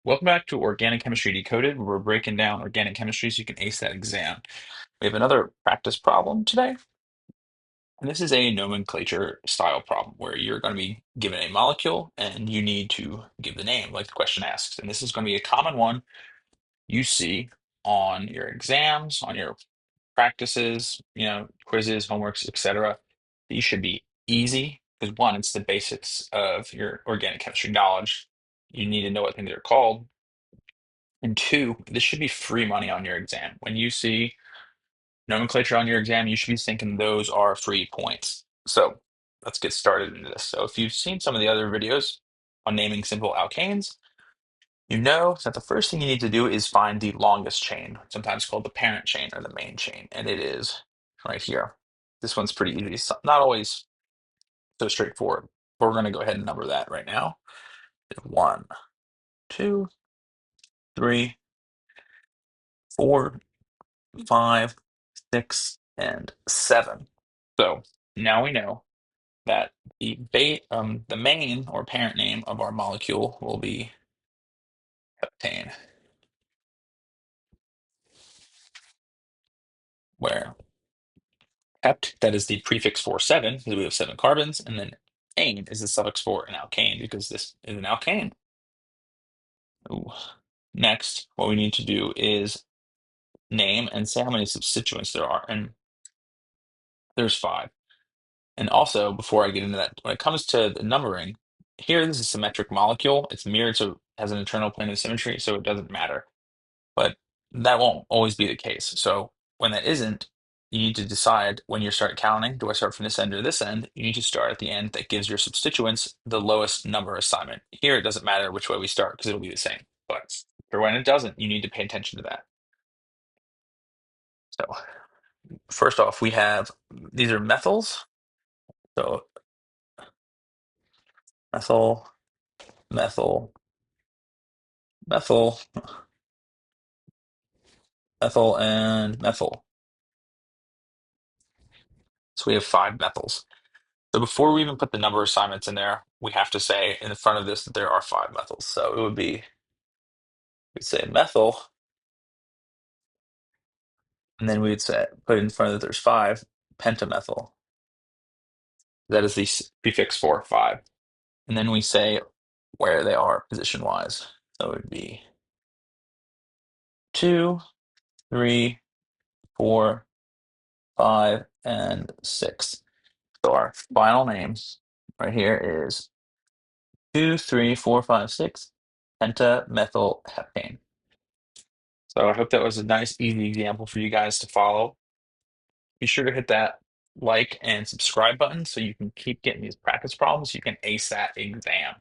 Welcome back to Organic Chemistry Decoded, where we're breaking down organic chemistry so you can ace that exam. We have another practice problem today, and this is a nomenclature style problem where you're going to be given a molecule and you need to give the name, like the question asks. And this is going to be a common one you see on your exams, on your practices, quizzes, homeworks, etc. These should be easy because one, it's the basics of your organic chemistry knowledge. You need to know what things are called. And two, this should be free money on your exam. When you see nomenclature on your exam, you should be thinking those are free points. So let's get started into this. So if you've seen some of the other videos on naming simple alkanes, you know that the first thing you need to do is find the longest chain, sometimes called the parent chain or the main chain, and it is right here. This one's pretty easy. It's not always so straightforward, but we're going to go ahead and number that right now. One, two, three, four, five, six, and seven. So now we know that the main or parent name of our molecule will be heptane, where hept, that is the prefix for seven, because we have seven carbons, and then ane is the suffix for an alkane, because this is an alkane. Ooh. Next, what we need to do is name and say how many substituents there are, and there's five. And also, before I get into that, when it comes to the numbering, here this is a symmetric molecule. It's mirrored, so it has an internal plane of symmetry, so it doesn't matter. But that won't always be the case. So when that isn't, you need to decide when you start counting, do I start from this end or this end? You need to start at the end that gives your substituents the lowest number assignment. Here, it doesn't matter which way we start because it'll be the same. But for when it doesn't, you need to pay attention to that. So first off, we have, these are methyls. So methyl, methyl, methyl, methyl, and methyl. So we have five methyls. So before we even put the number assignments in there, we have to say in front of this that there are five methyls. So it would be, we'd say methyl, and then we'd say put in front of that there's five, pentamethyl. That is the prefix for five. And then we say where they are position wise. So it would be two, three, four, five, and six. So our final names right here is 2, 3, 4, 5, 6, pentamethylheptane. So I hope that was a nice, easy example for you guys to follow. Be sure to hit that like and subscribe button so you can keep getting these practice problems. So you can ace that exam.